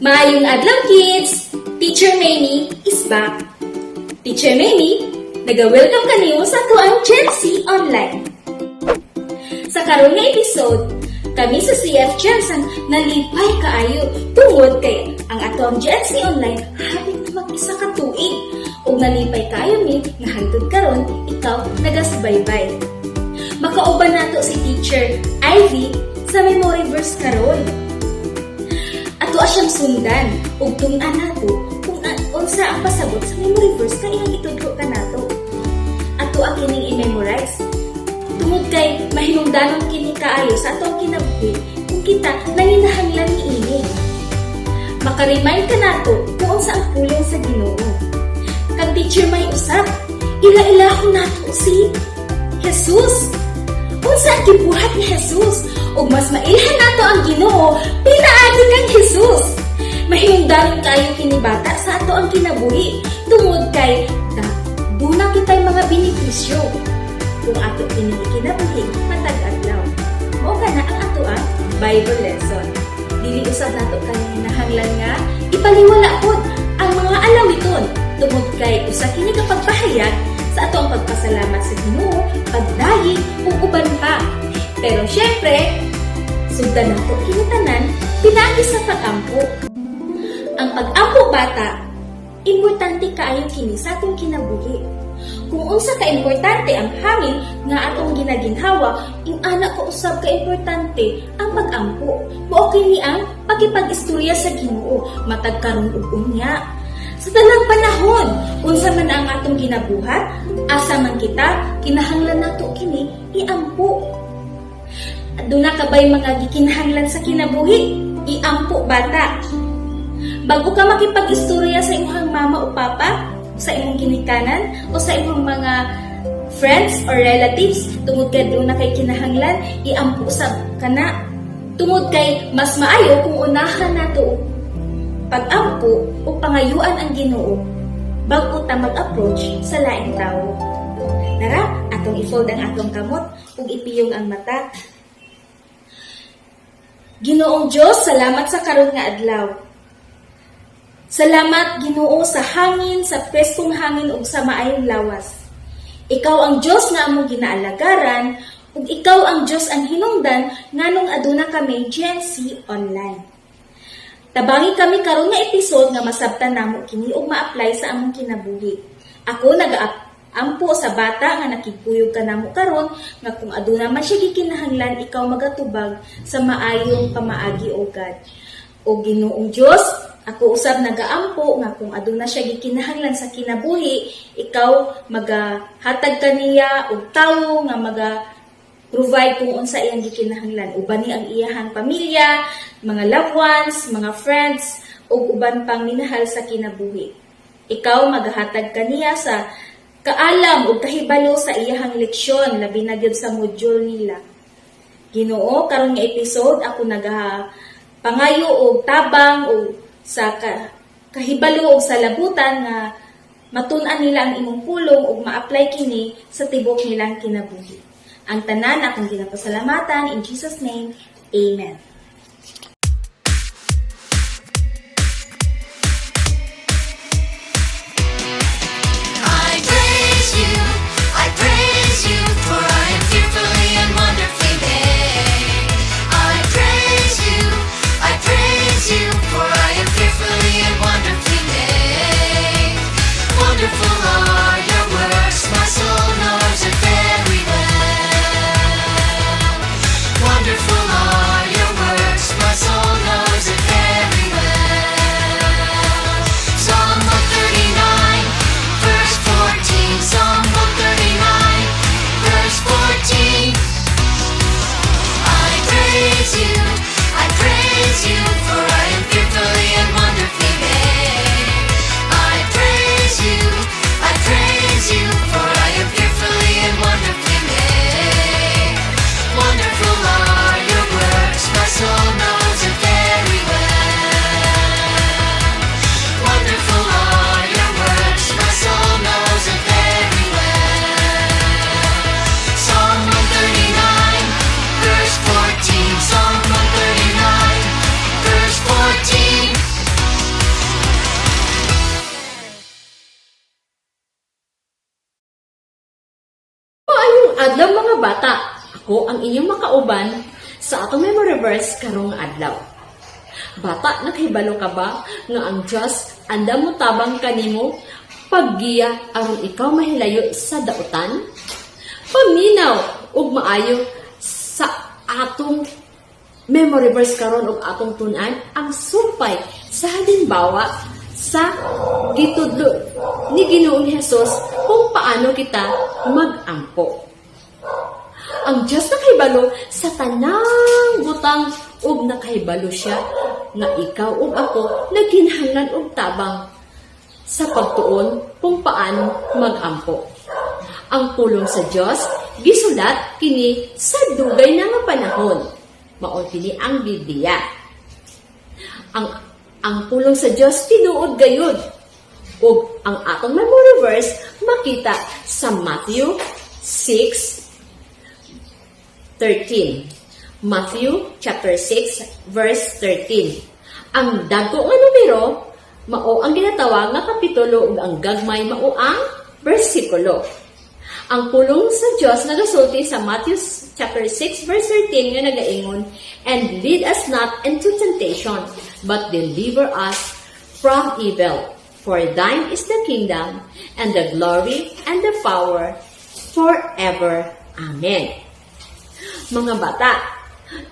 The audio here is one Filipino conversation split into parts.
Maayong adlaw kids! Teacher Mamie is back. Teacher Mamie, naga-welcome kaniyo sa tuang Gen Z Online. Sa karon nga episode, kami sa CF Jensen nalipay kaayo tungod kay ang atong Gen Z Online hapit na mag-isa ka tuig. Ug nalipay kaayo mi nga hangtod karon ikaw nagasubaybay. Makauban nato si Teacher Ivy sa memory verse karon. Ato siyang sundan ug tun-an nato kung unsa ang pasabot sa memory verse kay iyang itudlo kanato. Ato ang kining i-memorize. Tungod kay mahinungdanon kini kaayo sa atong kinabuhi kung kita nanginahanglan niini. Maka-remind ka nato kung unsa ang pulong sa Ginoo. Kag teacher may usap, ila-ilahon nato si Jesus. Unsa ang gibuhat ni Jesus? Ug mas mailhan nato ang Ginoo pinaagi kang Jesus. Mahinungdanon kayo kini bata sa ato ang kinabuhi tungod kay duna kitay mga benepisyo kung ato kini kinabuhi matag adlaw. Mao kana ang ato ang Bible lesson. Dili usab nato kani nahanglan nga ipaliwala pod ang mga alawiton tungod kay usa kini ka pagpahayag sa ato ang pagpasalamat sa Ginoo, pagdayi ug uban pa. Pero syempre, sugdan nato kini tanan pinaagi sa pag-ampo. Ang pag-ampo bata, importante kaayo kini sa atong kinabuhi. Kung unsa ka importante ang hangin nga atong ginaginhawa, ing anak ko usab ka importante ang pag-ampo. Mao kini ang pagkipag-istorya sa Ginoo matag karon ug unya. Sa tanang panahon, unsa man ang atong ginabuhat, asa man kita, kinahanglan nato kini iampo. Aduna ka ba'y mga gikinahanglan sa kinabuhi? Iampo bata. Bago ka makipag-istorya sa imong mama o papa, sa imong ginikanan, o sa imong mga friends or relatives, tungod kay aduna kay kinahanglan, iampo sa kana. Tungod kay mas maayo kung unahan nato pag-ampo o pangayuan ang Ginoo bago ta mag-approach sa laing tao. Tara, atong i-fold ang atong kamot ug ipiyong ang mata. Ginoong Diyos, salamat sa karon nga adlaw. Salamat Ginoo sa hangin, sa preskong hangin ug sa maayong lawas. Ikaw ang Diyos nga among ginaalagaran ug ikaw ang Diyos ang hinungdan nganong aduna kami Gen Z Online. Tabangi kami karon nga episode nga masabtan namo kini ug ma-apply sa among kinabuhi. Ako nag-ampo sa bata nga nakigkuyog kanamo karon nga kung aduna man siya gikinahanglan ikaw magatubag sa maayong pamaagi o God. O Ginoong Dios, ako usab nagaampo nga kung aduna siya gikinahanglan sa kinabuhi, ikaw magahatag kaniya og tawo nga provide kung unsa iyang gikinahanglan. Uban ni ang iyahang pamilya, mga loved ones, mga friends, ug uban pang minahal sa kinabuhi. Ikaw magahatag kaniya sa kaalam ug kahibalo sa iyahang leksyon labi na gyud sa module nila. Ginoo, karon nga episode ako nagapangayo og tabang og sa kahibalo og sa labutan nga matun-an nila ang imong pulong ug ma-apply kini sa tibok nilang kinabuhi. Ang tanan akong ginapasalamatan in Jesus' name, Amen. I praise you, for I am fearfully and wonderfully made. I praise you, for I am fearfully and wonderfully made. Wonderful are your works, my soul knows it very well. Wonderful are your works. Ako ang inyong makauban sa atong memory verse karong adlaw. Bata, nakahibalo ka ba nga ang Diyos anda mo tabang kanimo paggiya aron ikaw mahilayo sa dautan? Paminaw ug maayo sa atong memory verse karon ug atong tun-an ang sumpay sa halimbawa sa gitudlo ni Ginoong Hesus kung paano kita mag-ampo. Ang Diyos nakahibalo sa tanang butang ug nakahibalo siya nga ikaw ug ako nagkinahanglan og tabang sa pagtuon kung paano mag-ampo. Ang pulong sa Diyos gisulat kini sa dugay na nga panahon. Mao kini ang Biblia. Ang pulong sa Diyos tinuod gayud. Ug ang atong memory verse makita sa Matthew 6:13. Matthew chapter 6 verse 13. Ang dagko nga numero mao ang ginatawag nga kapitulo ug ang gagmay mao ang bersikulo. Ang pulong sa Diyos nagasulti sa Matthew chapter 6 verse 13 nga nagaingon, "And lead us not into temptation, but deliver us from evil. For thine is the kingdom, and the glory, and the power, forever. Amen." Mga bata,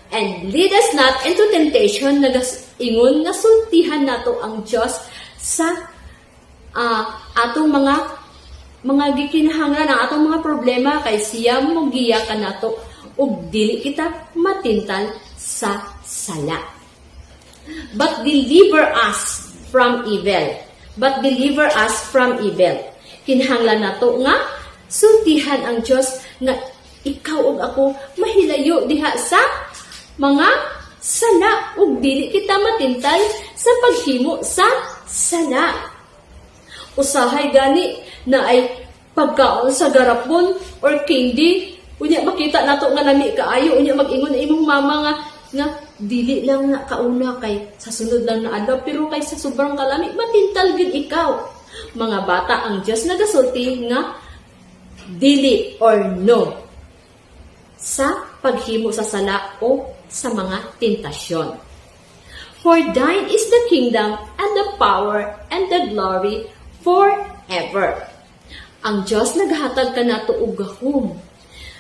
and lead us not into temptation, nagaingon nga sultihan nato ang Diyos sa atong mga gikinahanglan, ang atong mga problema kay siya mo giya kanato ug dili kita matintal sa sala. But deliver us from evil. But deliver us from evil. Kinahanglan nato nga sultihan ang Diyos nga ikaw ug ako mahilayo diha sa mga sala ug dili kita matintal sa paghimo sa sala. Usahay gani na ay pagkaon sa garapon or candy, unya makita nato nga lami kaayo, unya mag-ingon na imong mama nga dili lang na kauna kay sa sunod lang na adlaw, pero kay sa sobrang kalami matintal gid ikaw. Mga bata, ang Dios nagasulti nga dili or no sa paghimo sa sala o sa mga tentasyon. For thine is the kingdom and the power and the glory forever. Ang Diyos naghatag ka nato og gahom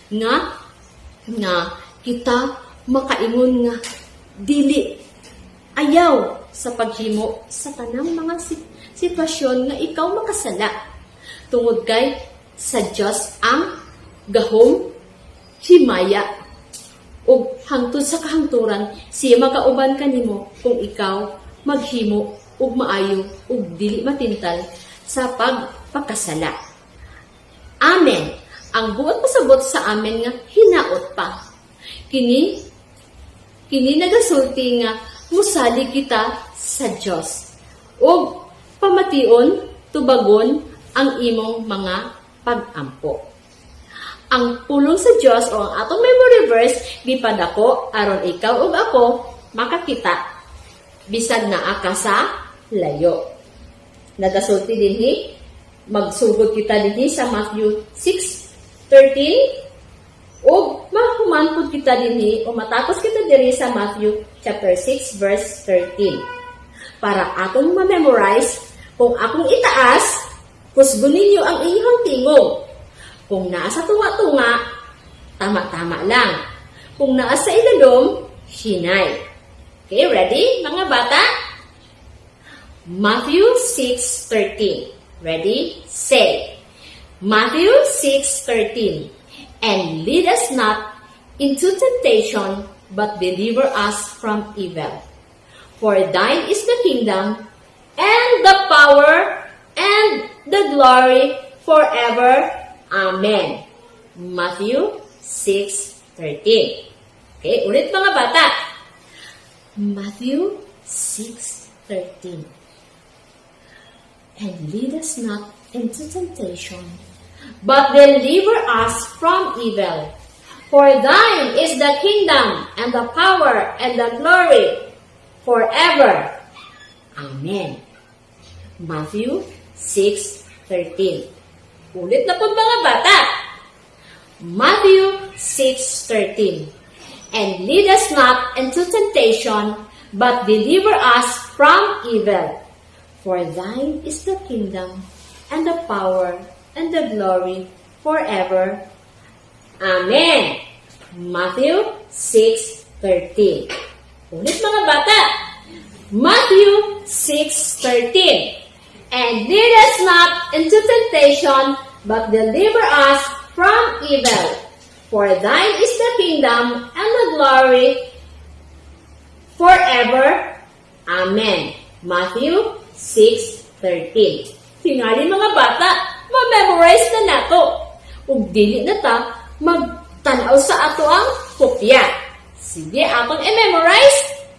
nga kita makaingon nga dili ayaw sa paghimo sa tanang mga sitwasyon nga ikaw makasala. Tungod kay sa Diyos ang gahom, himaya, ug hangtod sa kahangturan siya makauban kanimo kung ikaw maghimo ug maayo ug dili matintal sa pagpakasala. Amen. Ang buot pasabot sa amen nga hinaot pa. Kini nagasulti nga musali kita sa Dios. Ug pamation tubagon ang imong mga pag-ampo. Ang pulong sa Dios o ang atong memory verse gipadako aron ikaw ug ako makakita bisan naa ka sa layo. Nagasulti dinhi, magsugod kita dinhi sa Matthew 6:13 ug mahumanpod kita dinhi o matapos kita diri sa Matthew chapter 6 verse 13. Para akong ma-memorize, kung akong itaas, kusgo ninyo ang inyong tingog. Kung nasa tunga-tunga, tama-tama lang. Kung nasa ilalom, hinay. Okay, ready mga bata? Matthew 6:13. Ready? Say. Matthew 6:13. And lead us not into temptation, but deliver us from evil. For thine is the kingdom, and the power, and the glory, forever. Amen. Matthew 6:13. Okay, ulit mga bata. Matthew 6:13. And lead us not into temptation, but deliver us from evil. For thine is the kingdom, and the power, and the glory, forever. Amen. Matthew 6:13. Ulit na po mga bata. Matthew 6:13. And lead us not into temptation, but deliver us from evil. For thine is the kingdom, and the power, and the glory, forever. Amen. Matthew 6:13. Ulit mga bata. Matthew 6:13. And lead us not into temptation, but deliver us from evil. For thine is the kingdom and the glory forever. Amen. Matthew 6:13. Tingali mga bata, ma-memorize na nato. Ug dili na ta magtanaw sa ato ang kopya. Sige, atong i-memorize.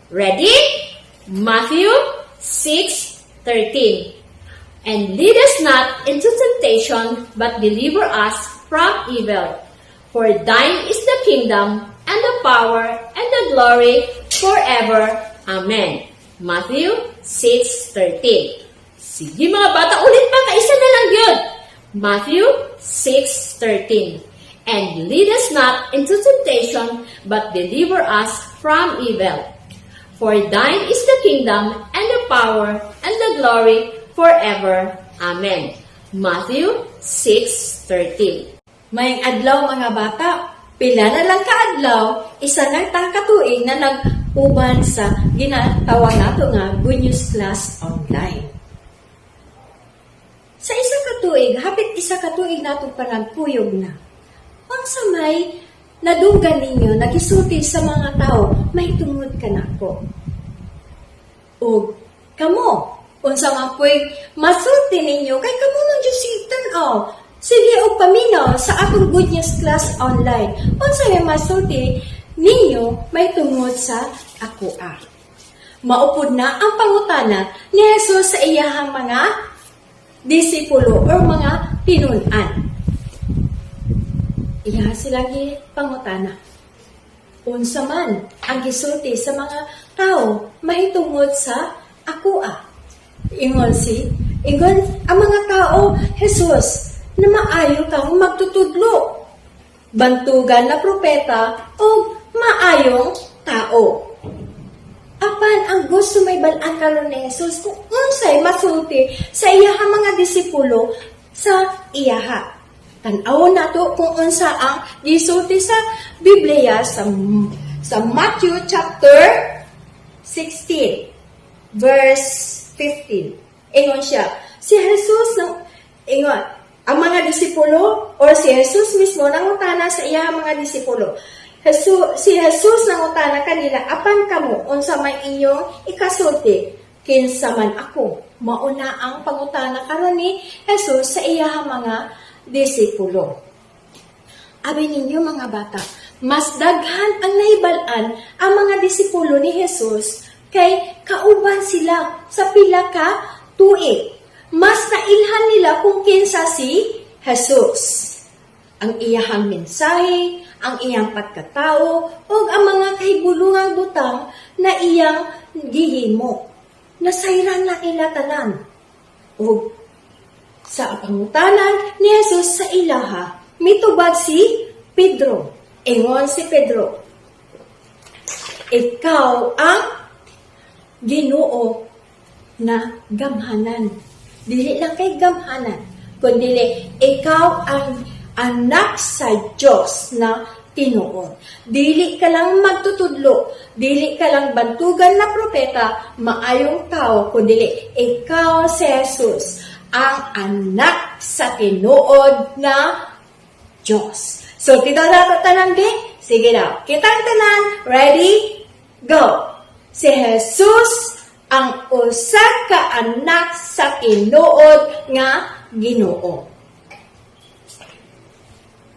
Ready? Matthew 6:13. And lead us not into temptation, but deliver us from evil. For thine is the kingdom, and the power, and the glory, forever. Amen. Matthew 6:13. Sige mga bata, ulit pa, kaisa na lang yun. Matthew 6:13. And lead us not into temptation, but deliver us from evil. For thine is the kingdom, and the power, and the glory, forever. Amen. Matthew 6:13. May adlaw mga bata, pila na lang kaadlaw, isa na tang katuig na nag-uban sa ginatawag nato nga Good News Class Online. Sa isang katuig, hapit isa katuig nato pa nagpuyog na. Ang samay, nadunggan ninyo, nagisulti sa mga tao, may tungod ka na ko. O, kamo, unsa man po'y masulti ninyo, kay kamo ng Diyos itanaw. Sige o paminaw sa atong Good News Class Online. Unsa may masulti ninyo, may tungod sa ako Maupod na ang pangutana ni Jesus sa iyahang mga disipulo o mga pinunan. Iya silang pangutana. Unsa man ang gisulti sa mga tao mahitungod sa ako Ingon ang mga tao, Jesus, na maayo kang magtutudlo. Bantugan na propeta o maayong tao. Apan ang gusto may balaan karon ni Jesus kung unsay masulti sa iyaha mga disipulo sa iyaha. Tan-awon nato kung unsa ang gisulti sa Biblia sa Matthew chapter 16 verse 15. Ingon siya, si Jesus ang mga disipulo or si Jesus mismo nangutana sa iya mga disipulo. Si Jesus nangutana kanila, apan kamo unsa may inyong ikasulti kinsa man ako. Mauna ang pangutana karon ni Jesus sa iya mga disipulo. Abi ninyo mga bata, mas daghan ang nahibal-an ang mga disipulo ni Jesus kay kauban sila sa pila ka tuig. Mas nailhan nila kung kinsa si Jesus. Ang iyahang mensahe, ang iyang pagkatao, o ang mga kahibulungang butang na iyang gihimo. Nasayran na ilatanan. O sa pangutanan ni Jesus sa ilaha, mitubag si Pedro. Ingon si Pedro, ikaw ang Ginoo na gamhanan. Dili lang kay gamhanan, kundi ikaw ang anak sa Diyos na tinuod. Dili ka lang magtutudlo, dili ka lang bantugan na propeta, maayong tao, kundi ikaw si Jesus, ang anak sa tinuod na Diyos. So, tito na tanan di? Sige daw. Kitang tanan. Ready? Go! Si Jesus ang usa ka anak sa tinuod nga Ginoo.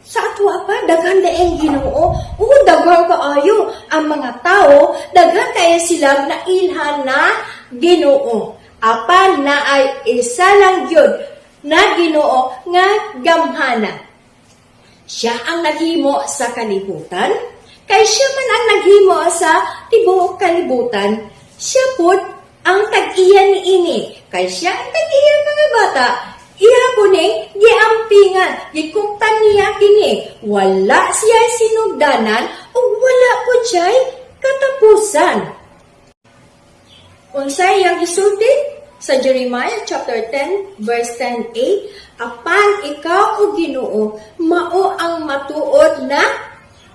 Sa ato pa, daghan daing Ginoo. Daghan kaayo ang mga tao, daghan kaya sila na ilhan na Ginoo. Apan na ay isa lang yun na Ginoo nga gamhana. Siya ang naghimo sa kalibutan, kay siya man ang naghimo sa tibuok kalibutan. Siya pud ang tag-iyan ni ini, kay siya ang tag-iyan mga bata. iya kuning giampingan, gikuptan niya kini. Wala siya sinugdanan o wala po siya'y katapusan. Unsay iyang gisulti sa Jeremiah chapter 10 verse 10a, apan ikaw o Ginoo mao ang matuod na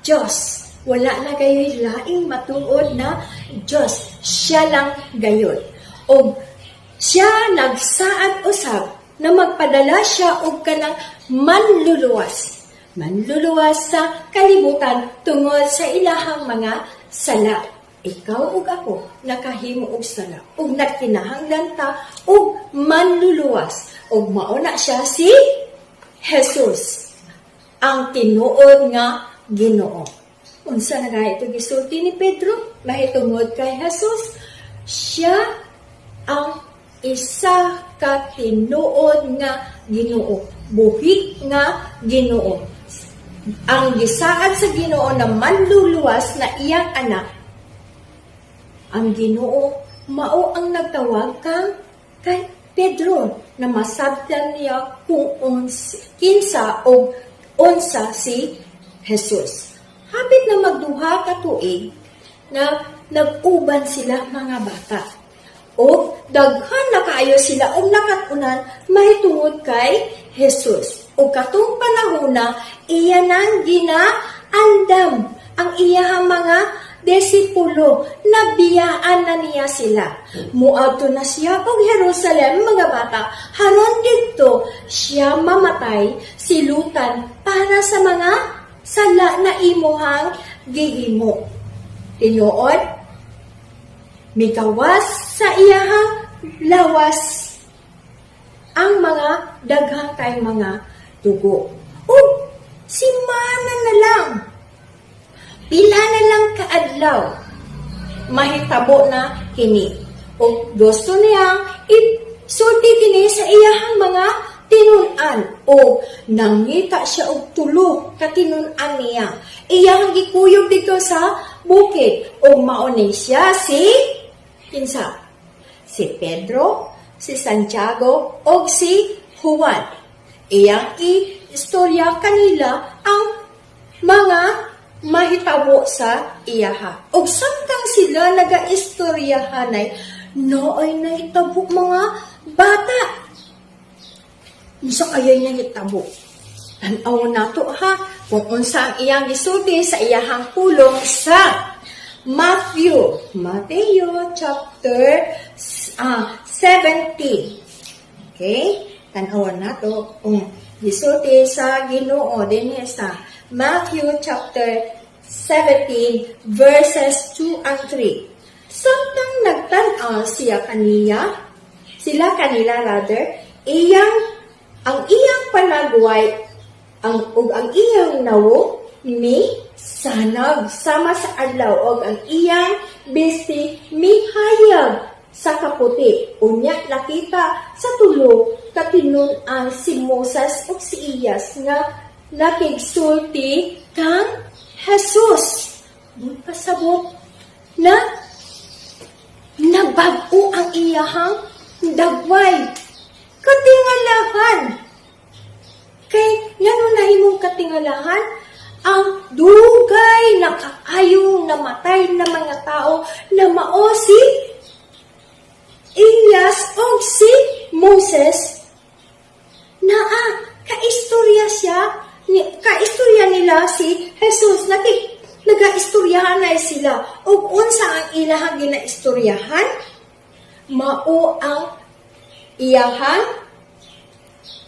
Diyos. Wala na gayoy laing matuod na Diyos. Siya lang gayon. O siya nagsaad usab na magpadala siya og kanang manluluwas. Manluluwas sa kalibutan tungod sa ilahang mga sala. Ikaw ug ako nakahimo og sala ug nagkinahanglan ta og manluluwas. Ug mao na siya si Jesus, ang tinuod nga Ginoo. Unsa na nga ito gisulti ni Pedro? Mahitungod kay Jesus. Siya ang isa ka tinuod nga Ginoo. Buhi nga Ginoo. Ang gisaad sa Ginoo na manluluwas na iyang anak. Ang Ginoo mao ang nagtawag kay Pedro na masabtan niya kung kinsa o unsa si Jesus. Hapit na magduha ka tuig na nag-uban sila mga bata. O daghan na kaayo sila o nakatunan mahitungod kay Jesus. O katong panahon na iya nang ginaandam ang iyahang mga disipulo, nabiyaan na niya sila. Muadto na siya og Jerusalem mga bata. Haron didto siya mamatay silutan para sa mga sala na imuhang gihimo. Tinuod, migawas sa iyahang lawas ang mga daghang kay mga dugo. O simana na lang, pila na lang kaadlaw, mahitabo na kini. O gusto niyang isulti kini sa iyahang mga tinun-an. O nangita siya og tulo ka tinun-an niya. Iyang gikuyog dito sa bukid. O maunay siya si kinsa? Si Pedro, si Santiago, o si Juan. Iyang istorya kanila ang mga mahitabo sa iyaha. O samtang sila naga-istoryahanay, nooy nahitabo mga bata. Unsa kaya'y nahitabo? Tanaw na to ha, kung unsa ang iyang gisulti sa iyahang pulong sa Matthew chapter 17. Okay? Tanaw na to kung gisulti sa Ginoo dinhi sa Matthew chapter 17 verses 2 and 3. Samtang nagtan-aw sila kanila, ang iyang panagway, ang iyang nawo, sanag sama sa adlaw, og ang iyang besti mihayag sa kaputi. Unya nakita sa tulo katinun-an si Moses ug si Iyas nga nakigsulti kang Jesus. Doon pasabot na nabag-o ang iyahang dagway. Katingalahan. Kay ngano nahimong katingalahan? Ang dugay na kaayong namatay na mga tao na mao si Iyas o si Moses na kaistorya nila si Jesus. Nagaistoryahan na sila. O unsa ang ilahang ginaistoryahan? Mao ang iyahang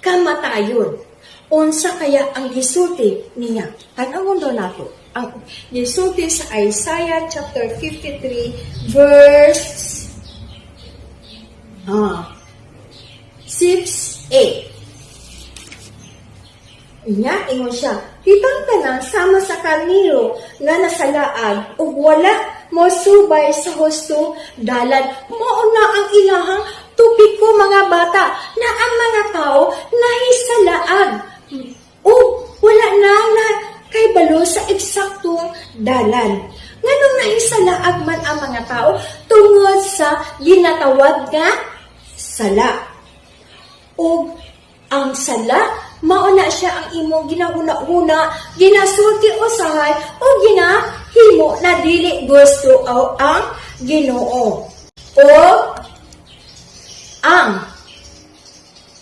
kamatayon. Unsa kaya ang gisulti niya? Tanawon do nato. Ang gisulti sa Isaiah chapter 53 verse 6-8. Ingon siya, kitang tanan sama sa karniro nga nasalaag ug wala mo subay sa husto dalan. Mao na ang ilahang tupiko mga bata na ang mga tao nahisalaag o wala na kay balo sa eksaktong dalan. Nganong nahisalaag man ang mga tao tungod sa ginatawag nga sala. O Ang sala, mauna siya ang imong ginahuna-huna, ginasulti usahay, o ginahimo na dili gusto ang Ginoo. O ang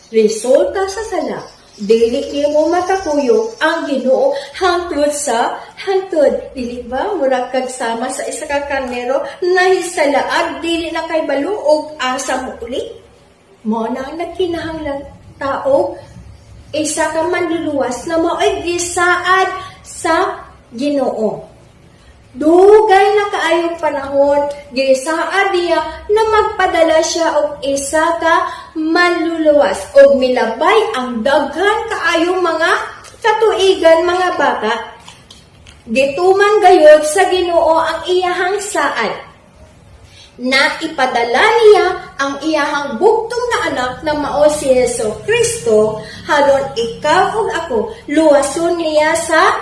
resulta sa sala, dili nimo matakuyo ang Ginoo hangtod sa hangtod. Dili ba murag kagsama sa isa ka karnero nahisalaag dili na kay baluog asa mo uli? Mo na ang nagkinahanglan tao isa ka manluluwas na mao'y gisaad sa Ginoo. Dugay na kaayong panahon, gisaad niya na magpadala siya og isa ka manluluwas og milabay ang daghan kaayong mga katuigan mga bata. Gituman gayud sa Ginoo ang iyahang saad na ipadala niya ang iyahang bugtong na anak na mao si Hesus Kristo halon ikaw ug ako luwason niya sa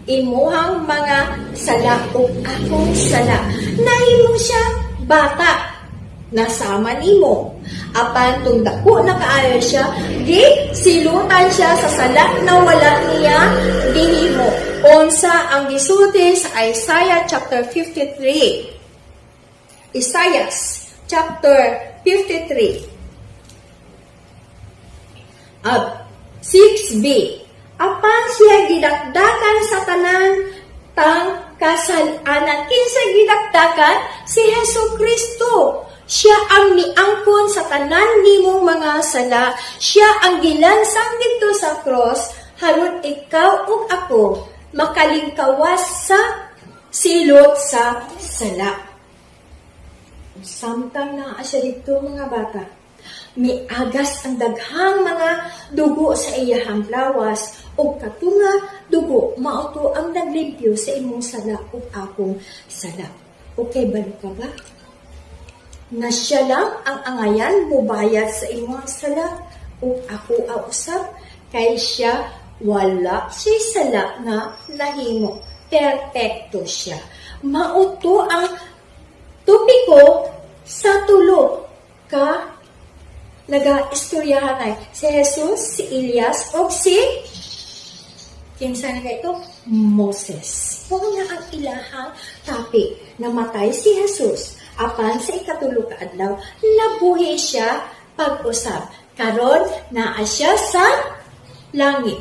imuhang mga sala ug akong sala. Nahimo siya bata nasama nimo. Apan tung dako na kaayo siya, di silutan siya sa sala na wala niya gihimo. Unsa ang gisulti sa Isaiah chapter 53. Isaiah chapter 53. 6b. Apan siya gidakdakan sa tanan tang kasalanan. Kinsa gidakdakan? Si Hesus Kristo. Siya ang niangkon sa tanan nimong mga sala. Siya ang gilansang dito sa cross harun ikaw ug ako makalingkawas sa silot sa sala. Samtang naa siya dito mga bata, miagas ang daghang mga dugo sa iyahang lawas o katunga dugo mauto ang naglimpyo sa imong sala o akong sala. Okay, balo ka ba? Na siya lang ang angayan mubayad sa imong sala o ako usab kay siya wala siya sala nga nahimo. Perpekto siya. Mauto ang tupiko sa tulo ka naga-istoryahan ay si Jesus, si Elias, o si kinsa na ito? Moses. Kung na ang ilahang tapi namatay si Jesus apan sa ikatulo ka adlaw nabuhi siya pag-usab karon naa siya sa langit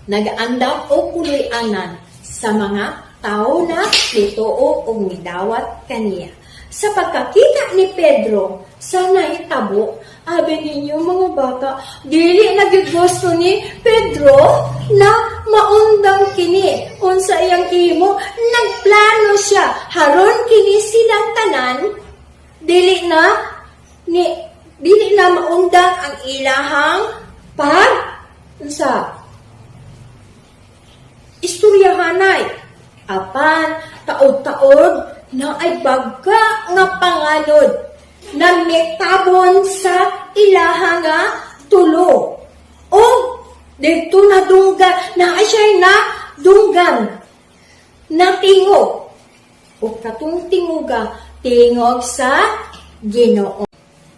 nagaandam o puloy-anan sa mga tao na nituo o midawat kaniya. Sa pagkakita ni Pedro sa nahitabo, abi ninyo mga bata, dili nagigusto ni Pedro na maundang kini. Unsa iyang imo, nagplano siya. Haron kini silang tanan, dili na maundang ang ilahang istoryahanay. Apan, taod-taod na ay baga nga panganod na mitabon sa ilaha nga tulo. O, dito na dunggan, na ay siya na dunggan, na tingog. O katong tinguga, tingog sa Ginoo.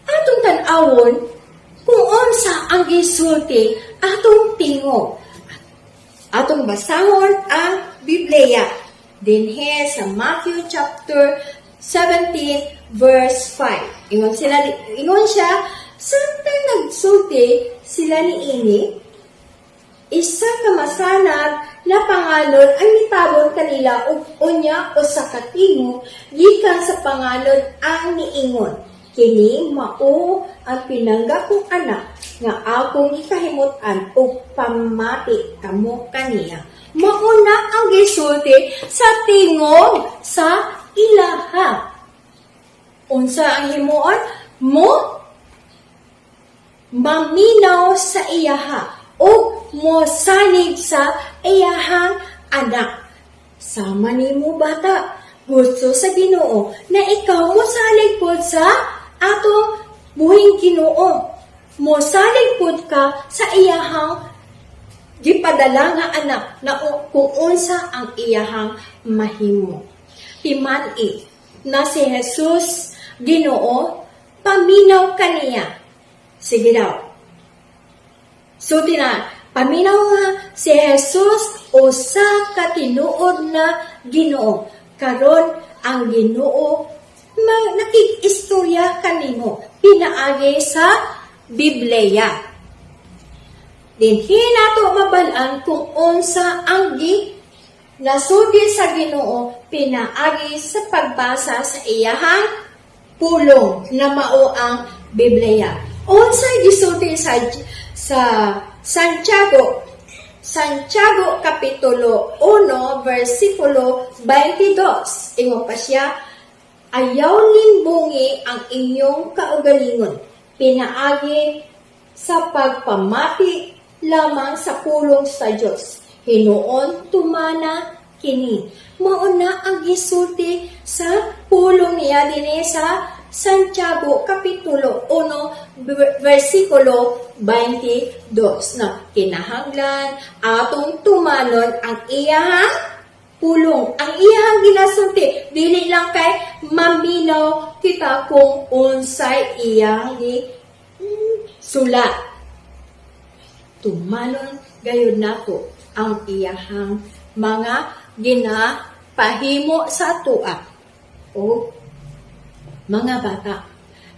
Atong tanawon, kung unsa ang gisulti, atong tingog. Atong basahon ang Biblia. Dinhe sa Matthew chapter 17 verse 5. Ingon siya, samtang nagsulti sila ni ini, isa ka masanag na pangalod ang nitabon kanila ug unya o sa katingo gikan sa pangalod ang niingon. Kini mao ang pinangga kong anak nga akong ikahimutan ug pamati kamo kaniya. Mauna ang gisulti sa tingog sa ilaha. Unsa ang himuon? Mo maminaw sa iyaha o mo sanig sa iyahang anak. Sama nimo bata, gusto sa Ginoo na ikaw mo salig pod sa atong buhing Ginoo. Mo salig pod ka sa iyahang gipadala nga anak na kung unsa ang iyahang mahimo. Timani na si Jesus Ginoo paminaw kaniya. Sige daw. So, paminaw nga si Jesus o sa katinuod na Ginoo. Karon ang Ginoo nakikistorya kanimo pinaagi sa Biblia. Dinhi nato mabalaan kung unsa ang nasudi sa Ginoo pinaagi sa pagbasa sa iyahang pulong na mao ang Biblia. Unsay gisulti sa Santiago Kapitulo 1, versikulo 22. Ingon pa siya, ayaw limbungi ang inyong kaugalingon, pinaagi sa pagpamati lamang sa pulong sa Diyos. Hinuon tumana kini. Mauna ang gisulti sa pulong niya dinhi sa Santiago Kapitulo 1, versikulo 22 na kinahanglan atong tumanon ang iyahang pulong. Ang iyahang ginasulti, dili lang kay maminaw kita kung unsay iyang sulat. Tumanon gayud nato ang iyahang mga ginapahimo sa atoa. O mga bata,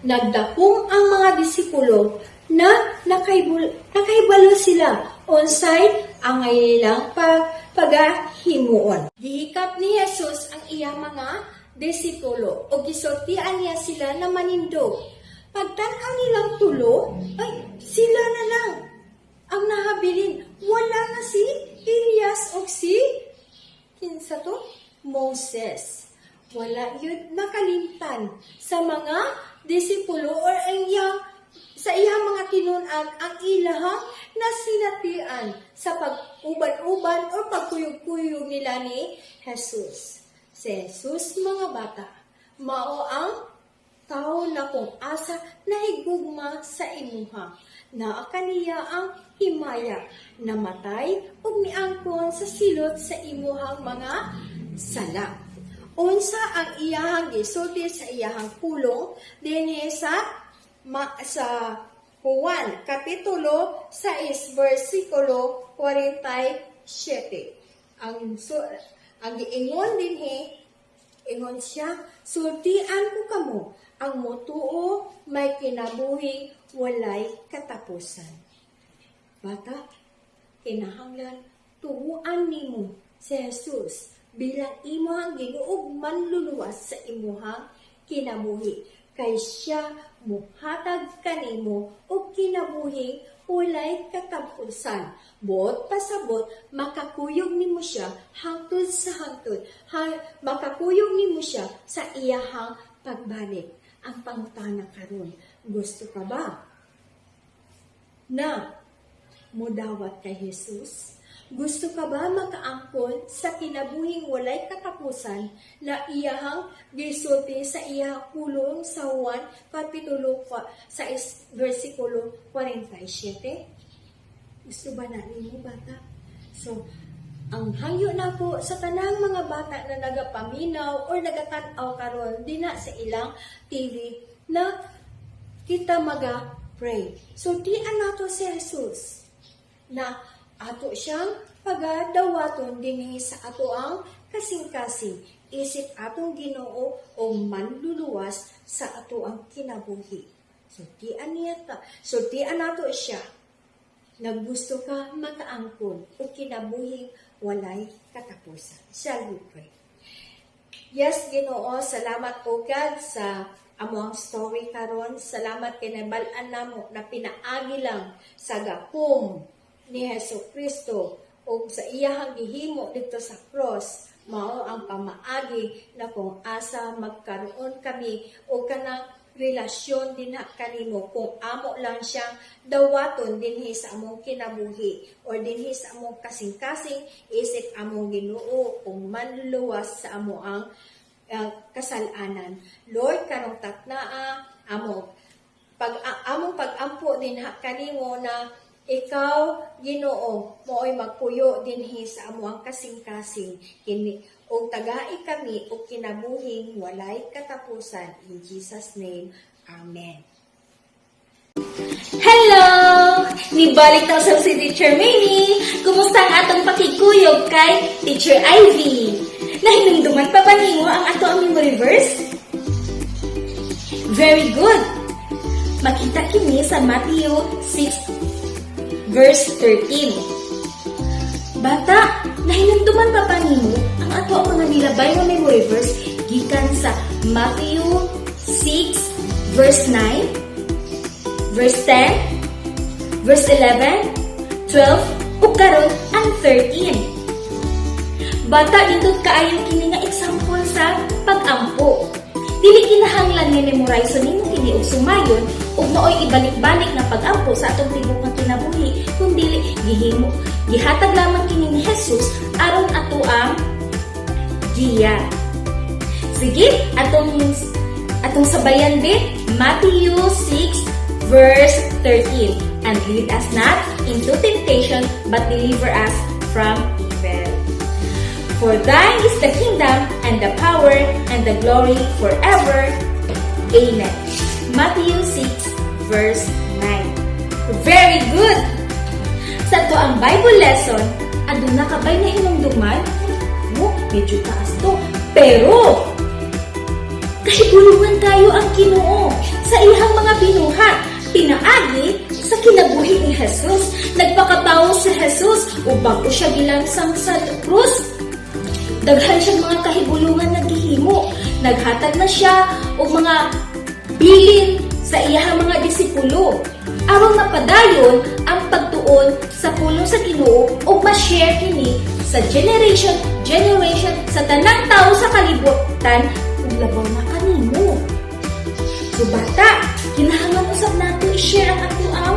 nagdakong ang mga disipulo na nakaibalo sila unsay ang ilang pagahimuon. Gihikap ni Jesus ang iyang mga disipulo o gisultian niya sila na manindog. Pagtan-aw nilang tulo, ay sila na lang ang nahabilin. Wala na si Elias o si kinsa to? Moses. Wala yun nakalimtan sa mga disipulo or sa iyang mga tinunag ang ilahang nasinatian sa pag-uban-uban o pagkuyog-kuyog nila ni Jesus. Si Jesus, mga bata, mao ang tao na kung asa nahigugma sa imuha, na kaniya ang himaya, namatay ug miangkon sa silot sa imuhang mga sala. Unsa ang iyahang gisulti sa iyahang pulong dinhi sa Juan Kapitulo 6 versikulo 47. Ang giingon dinhi, ingon siya, sultian ko kamo ang motuo may kinabuhi walay katapusan. Bata, kinahanglan tuhuan nimo si Jesus bilang imong Ginoo manluluwas sa imuhang kinabuhi, kay siya muhatag kanimo og kinabuhi walay katapusan. Buot pasabot makakuyog nimo siya hangtod sa hangtod. Makakuyog nimo siya sa iyahang pagbalik. Ang pangutana karon, gusto ka ba na mudawat kay Jesus? Gusto ka ba makaangkon sa kinabuhing walay katapusan na iyahang gisulti sa iyahang pulong sa Juan Kapitulo 6 versikulo 47? Gusto ba na nimo, bata? So, ang hangyo na po sa tanang mga bata na nagapaminaw o nagatanaw karon dina sa ilang TV na kita maga-pray. So, diyan nato si Jesus na ato siyang pagadawaton dinhi sa ato ang kasing-kasing isip atong Ginoo o manluluwas sa ato ang kinabuhi. So, diyan nato siya. Naggusto ka makaangkon o kinabuhing walay katapusan. Shall we pray? Yes, Ginoo, salamat po God sa among story karon. Salamat kay nabalaan namo na pinaagi lang sa gapom ni Hesukristo o sa iyahang gihimo dito sa cross, mao ang pamaagi na kung asa magkaroon kami o kanang relasyon din kanimo kung amo lang siyang dawaton dinhi sa among kinabuhi o dinhi sa among kasing-kasing isip among Ginoo kung manluluwas sa amo ang kasalanan. Lord, karong tatnaa among pag-ampo din kanimo na ikaw, Ginoo, mooy magpuyo dinhi sa amo ang kasing-kasing kini o tagai kami o kinabuhing walay katapusan. In Jesus' name, Amen. Hello! Nibalik na usab si Teacher Manny. Kumusta ang atong pakikuyog kay Teacher Ivy? Nahinumduman pa ba nimo ang ato ang memory verse? Very good! Makita kini sa Matthew 6 verse 13. Bata, nahinumduman pa ba nimo ang ato ang mga nilabay nga memory verse gikan sa Matthew 6 verse 9? Verse 10, verse 11, 12, ug karon ang 13. Bata, indot kaayo kini nga example sa pag-ampo. Dili kinahanglan nga memorize nimo kini og sumayon ug maoy ibalik-balik na pag-ampo sa atong tibuok nga kinabuhi, kundi gihimo. Gihatag lamang kini ni Jesus aron ato ang giya. Sige, atong sabayan din Matthew 6 verse 13, and lead us not into temptation, but deliver us from evil. For thine is the kingdom, and the power, and the glory forever. Amen. Matthew 6 verse 9. Very good! Sa to ang Bible lesson, aduna ka ba'y nahinumduman? Medyo taas to. Pero, kahigulungan kayo ang Ginoo sa ihang mga binuhat. Pinaagi sa kinabuhi ni Jesus. Nagpakatawo si Jesus upang siya gilansang sa krus. Daghan siya mga kahibulungan na gihimo. Naghatag na siya og mga bilin sa iyahang mga disipulo. Aron mapadayon ang pagtuon sa pulong sa Ginoo ug ma-share kini sa generation sa tanang tawo sa kalibutan ug labaw na kanimo. So bata, kinahanglan usab nato i-share ang ato ang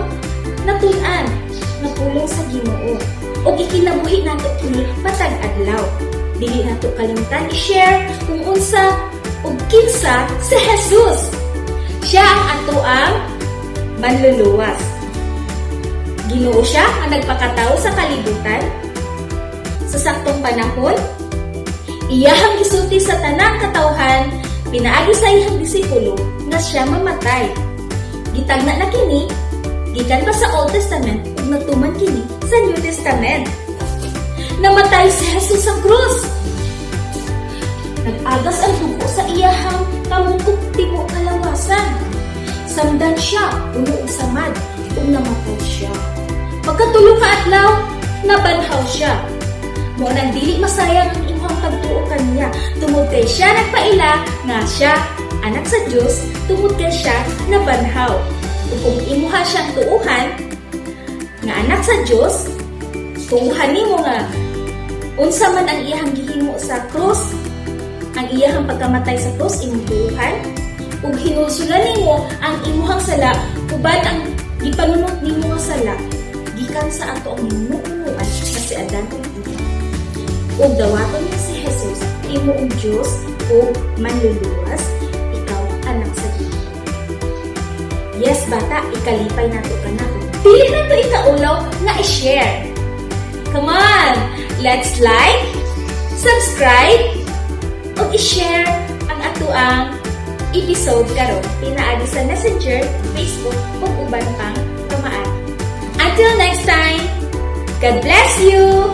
natun-an na pulong sa Ginoo ug ikinabuhi nato kini matag adlaw. Dili nato kalimtan i-share kung unsa ug kinsa si Jesus. Siya ang ato ang manluluwas. Ginoo siya ang nagpakatawo sa kalibutan sa saktong panahon. Iyahang gisulti sa tanang katawhan, pinaagi sa iyang disipulo na siya mamatay. Gitagna na kini gikan pa sa Old Testament ug natuman kini sa New Testament. Namatay si Jesus sa krus. Nag-agas ang dugo sa iyahang kamukot tibuok kalawasan. Samdan siya uno ug samad ug namatay siya. Pagkatulo ka adlaw, nabanhaw siya. Mo nang dili masayang ang imong pagtuo kaniya, tungod kay siya nagpaila nga siya anak sa Dios, tungod kay siya nabanhaw. Ug kung imuha siyang tuuhan nga anak sa Dios, tuuhan nimo nga unsa man ang iyahang gihimo sa krus, ang iyahang pagkamatay sa krus imong tuuhan, ug hinulsulan nimo ang imuhang sala uban ang gipanunot nimo nga sala gikan sa ato ang hinuunuan nga si Adan ug Eva. Ug dawaton niya si Jesus, imo ang Dios ug manluluwas, ikaw anak sa Dios. Yes, bata, ikalipay nato ka na. Dili na to ikaulaw nga i-share. Come on! Let's like, subscribe, ug i-share ang ato ang episode karon pinaagi sa Messenger, Facebook, ug uban pang pamaagi. Until next time, God bless you!